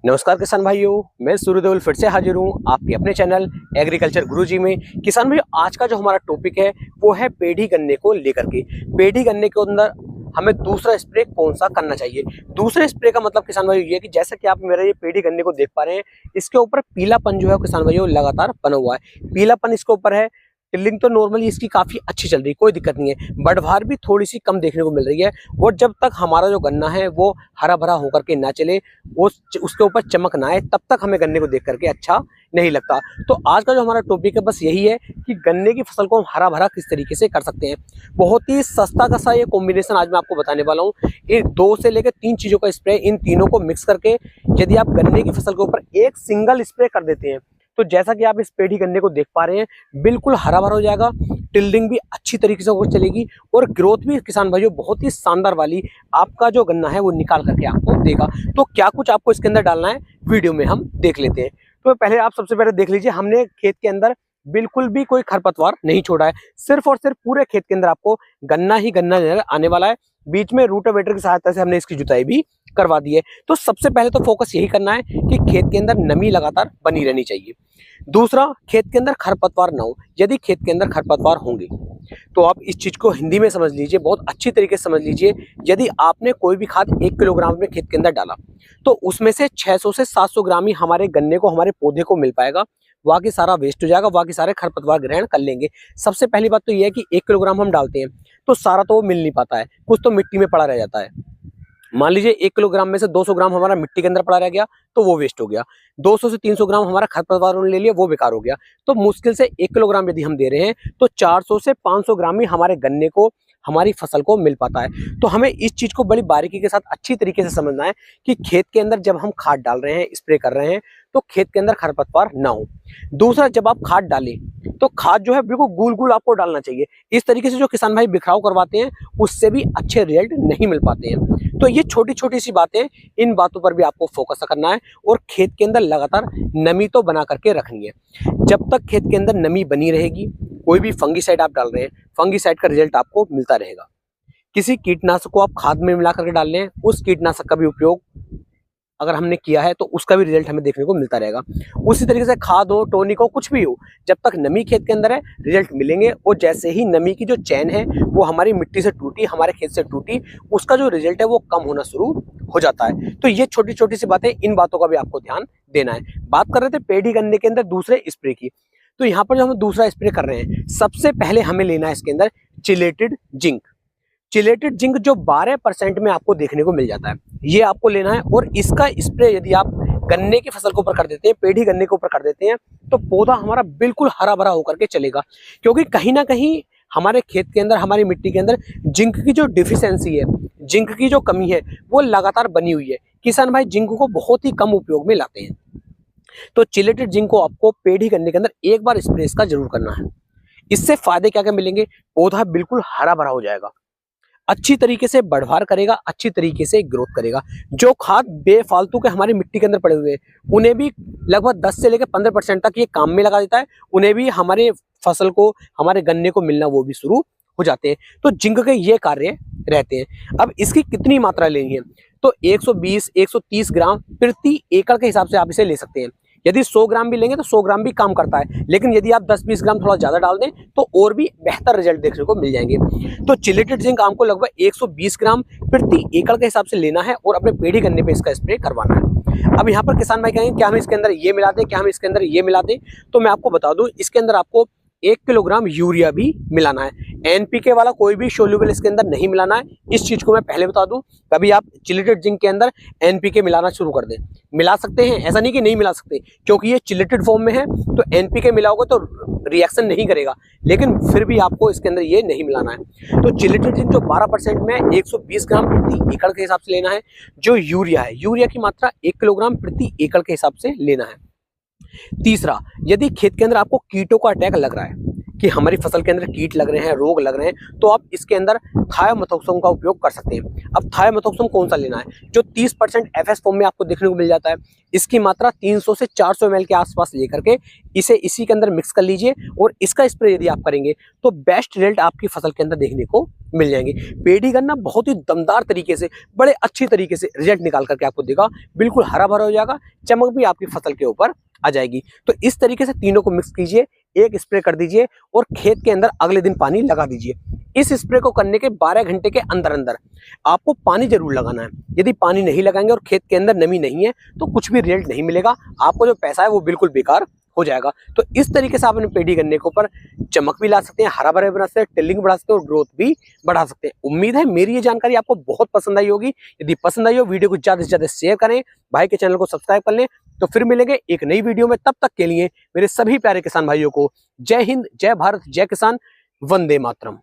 नमस्कार किसान भाइयों, मैं सूर्यदेवल फिर से हाजिर हूँ आपके अपने चैनल एग्रीकल्चर गुरुजी में। किसान भाइयों, आज का जो हमारा टॉपिक है वो है पेढ़ी गन्ने को लेकर के। पेढ़ी गन्ने के अंदर हमें दूसरा स्प्रे कौन सा करना चाहिए। दूसरे स्प्रे का मतलब किसान भाइयों ये कि जैसा कि आप मेरा ये पेढ़ी गन्ने को देख पा रहे हैं, इसके ऊपर पीलापन जो है किसान भाइयों लगातार बना हुआ है। पीलापन इसके ऊपर है। टिल्लिंग तो नॉर्मली इसकी काफी अच्छी चल रही है, कोई दिक्कत नहीं है। बढ़वार भी थोड़ी सी कम देखने को मिल रही है। और जब तक हमारा जो गन्ना है वो हरा भरा होकर के ना चले, उसके ऊपर चमक ना आए, तब तक हमें गन्ने को देख करके अच्छा नहीं लगता। तो आज का जो हमारा टॉपिक है बस यही है कि गन्ने की फसल को हम हरा भरा किस तरीके से कर सकते हैं। बहुत ही सस्ता का सा ये कॉम्बिनेशन आज मैं आपको बताने वाला हूँ। ये 2 से लेकर 3 चीजों का स्प्रे, इन तीनों को मिक्स करके यदि आप गन्ने की फसल के ऊपर एक सिंगल स्प्रे कर देते हैं तो जैसा कि आप इस पेढ़ी गन्ने को देख पा रहे हैं, बिल्कुल हरा भरा हो जाएगा। टिल्डिंग भी अच्छी तरीके से हो चलेगी और ग्रोथ भी किसान भाइयों बहुत ही शानदार वाली आपका जो गन्ना है वो निकाल करके आपको देगा। तो क्या कुछ आपको इसके अंदर डालना है वीडियो में हम देख लेते हैं। तो पहले आप सबसे पहले देख लीजिए, हमने खेत के अंदर बिल्कुल भी कोई खरपतवार नहीं छोड़ा है। सिर्फ और सिर्फ पूरे खेत के अंदर आपको गन्ना ही गन्ना नजर आने वाला है। बीच में रूटावेटर की सहायता से हमने इसकी जुताई भी करवा दी है। तो सबसे पहले तो फोकस यही करना है कि खेत के अंदर नमी लगातार बनी रहनी चाहिए। दूसरा, खेत के अंदर खरपतवार ना हो। यदि खेत के अंदर खरपतवार होंगे तो आप इस चीज को हिंदी में समझ लीजिए, बहुत अच्छी तरीके से समझ लीजिए। यदि आपने कोई भी खाद 1 किलोग्राम अपने खेत के अंदर डाला तो उसमें से 600 से 700 ग्राम ही हमारे गन्ने को, हमारे पौधे को मिल पाएगा। बाकी सारा वेस्ट हो जाएगा, बाकी सारे खरपतवार ग्रहण कर लेंगे। सबसे पहली बात तो यह है कि 1 किलोग्राम हम डालते हैं तो सारा तो वो मिल नहीं पाता है, कुछ तो मिट्टी में पड़ा रह जाता है। मान लीजिए 1 किलोग्राम में से 200 ग्राम हमारा मिट्टी के अंदर पड़ा रह गया तो वो वेस्ट हो गया। 200 से 300 ग्राम हमारा खरपतवारों ने ले लिया, वो बेकार हो गया। तो मुश्किल से 1 किलोग्राम यदि हम दे रहे हैं तो 400 से 500 ग्राम ही हमारे गन्ने को, हमारी फसल को मिल पाता है। तो हमें इस चीज को बड़ी बारीकी के साथ अच्छी तरीके से समझना है कि खेत के अंदर जब हम खाद डाल रहे हैं, स्प्रे कर रहे हैं, तो खेत के अंदर खरपतवार ना हो। दूसरा, जब आप खाद डालें तो खाद जो है बिल्कुल गोल गोल आपको डालना चाहिए। इस तरीके से जो किसान भाई बिखराव करवाते हैं उससे भी अच्छे रिजल्ट नहीं मिल पाते हैं। तो ये छोटी छोटी सी बातें, इन बातों पर भी आपको फोकस करना है और खेत के अंदर लगातार नमी तो बना करके रखनी है। जब तक खेत के अंदर नमी बनी रहेगी, कोई भी फंगीसाइड आप डाल रहे हैं, फंगीसाइड का रिजल्ट आपको मिलता रहेगा। किसी कीटनाशक को आप खाद में मिला करके डाल रहे हैं, उस कीटनाशक का भी उपयोग अगर हमने किया है तो उसका भी रिजल्ट हमें देखने को मिलता रहेगा। उसी तरीके से खाद हो, टॉनिक हो, कुछ भी हो, जब तक नमी खेत के अंदर है रिजल्ट मिलेंगे। और जैसे ही नमी की जो चैन है वो हमारी मिट्टी से टूटी, हमारे खेत से टूटी, उसका जो रिजल्ट है वो कम होना शुरू हो जाता है। तो ये छोटी छोटी सी बातें, इन बातों का भी आपको ध्यान देना है। बात कर रहे थे पेढ़ी गन्ने के अंदर दूसरे स्प्रे की। तो यहाँ पर जो हम दूसरा स्प्रे कर रहे हैं, सबसे पहले हमें लेना है इसके अंदर चिलेटेड जिंक। चिलेटेड जिंक जो 12% में आपको देखने को मिल जाता है, ये आपको लेना है। और इसका स्प्रे यदि आप गन्ने की फसल के ऊपर कर देते हैं, पेढ़ी गन्ने के ऊपर कर देते हैं, तो पौधा हमारा बिल्कुल हरा भरा होकर के चलेगा। क्योंकि कहीं ना कहीं हमारे खेत के अंदर, हमारी मिट्टी के अंदर जिंक की जो डिफिशियंसी है, जिंक की जो कमी है, वो लगातार बनी हुई है। किसान भाई जिंक को बहुत ही कम उपयोग में लाते हैं। तो चिलेटेड जिंक को आपको पेढ़ी गन्ने के अंदर एक बार स्प्रे इसका जरूर करना है। इससे फायदे क्या क्या मिलेंगे? पौधा बिल्कुल हरा भरा हो जाएगा, अच्छी तरीके से बढ़वार करेगा, अच्छी तरीके से ग्रोथ करेगा। जो खाद बेफालतू के हमारी मिट्टी के अंदर पड़े हुए हैं, उन्हें भी लगभग 10 से लेकर 15% तक ये काम में लगा देता है। उन्हें भी हमारे फसल को, हमारे गन्ने को मिलना वो भी शुरू हो जाते हैं। तो जिंक के ये कार्य रहते हैं। अब इसकी कितनी मात्रा लेनी है? तो 120-130 ग्राम प्रति एकड़ के हिसाब से आप इसे ले सकते हैं। यदि 100 ग्राम भी लेंगे तो 100 ग्राम भी काम करता है, लेकिन यदि आप 10-20 ग्राम थोड़ा ज्यादा डाल दें तो और भी बेहतर रिजल्ट देखने को मिल जाएंगे। तो चिलेटेड जिंक आपको लगभग 120 ग्राम प्रति एकड़ के हिसाब से लेना है और अपने पेढ़ी गन्ने पे इसका स्प्रे करवाना है। अब यहाँ पर किसान भाई कहेंगे क्या हम इसके अंदर ये मिला दें, क्या हम इसके अंदर ये मिला दें? तो मैं आपको बता दूं, इसके अंदर आपको 1 किलोग्राम यूरिया भी मिलाना है। एनपीके वाला कोई भी सोल्यूबल इसके अंदर नहीं मिलाना है। इस चीज को मैं पहले बता दूं, कभी आप चिलेटेड जिंक के अंदर एनपीके मिलाना शुरू कर दें, मिला सकते हैं, ऐसा नहीं कि नहीं मिला सकते, क्योंकि ये चिलेटेड फॉर्म में है। तो एनपीके मिलाओगे तो रिएक्शन नहीं करेगा, लेकिन फिर भी आपको इसके अंदर ये नहीं मिलाना है। तो चिलेटेड जिंक जो 12% में 120 ग्राम प्रति एकड़ के हिसाब से लेना है। जो यूरिया है, यूरिया की मात्रा 1 किलोग्राम प्रति एकड़ के हिसाब से लेना है। तीसरा, यदि खेत के अंदर आपको कीटों का अटैक लग रहा है, कि हमारी फसल के अंदर कीट लग रहे हैं, रोग लग रहे हैं, तो आप इसके अंदर थायोमेथोक्सम का उपयोग कर सकते हैं। अब थायोमेथोक्सम कौन सा लेना है? जो 30% एफएस फॉर्म में आपको देखने को मिल जाता है, इसकी मात्रा 300 से 400 ml के आसपास लेकर के इसे इसी के अंदर मिक्स कर लीजिए और इसका स्प्रे यदि आप करेंगे तो बेस्ट रिजल्ट आपकी फसल के अंदर देखने को मिल जाएंगे। पेडी गन्ना बहुत ही दमदार तरीके से, बड़े अच्छी तरीके से रिजल्ट निकाल करके आपको देगा, बिल्कुल हरा भरा हो जाएगा, चमक भी आपकी फसल के ऊपर आ जाएगी। तो इस तरीके से तीनों को मिक्स कीजिए, एक स्प्रे कर दीजिए और खेत के अंदर अगले दिन पानी लगा दीजिए। इस स्प्रे को करने के 12 घंटे के अंदर अंदर आपको पानी जरूर लगाना है। यदि पानी नहीं लगाएंगे और खेत के अंदर नमी नहीं है तो कुछ भी रिजल्ट नहीं मिलेगा, आपको जो पैसा है वो बिल्कुल बेकार हो जाएगा। तो इस तरीके से आप अपने पेडी गन्ने के ऊपर चमक भी ला सकते हैं, हरा भरा बना सकते हैं, टिल्लिंग बढ़ा सकते हैं और ग्रोथ भी बढ़ा सकते हैं। उम्मीद है मेरी ये जानकारी आपको बहुत पसंद आई होगी। यदि पसंद आई हो वीडियो को ज्यादा से ज्यादा शेयर करें, भाई के चैनल को सब्सक्राइब कर लें। तो फिर मिलेंगे एक नई वीडियो में, तब तक के लिए मेरे सभी प्यारे किसान भाइयों को जय हिंद, जय भारत, जय किसान, वंदे मातरम।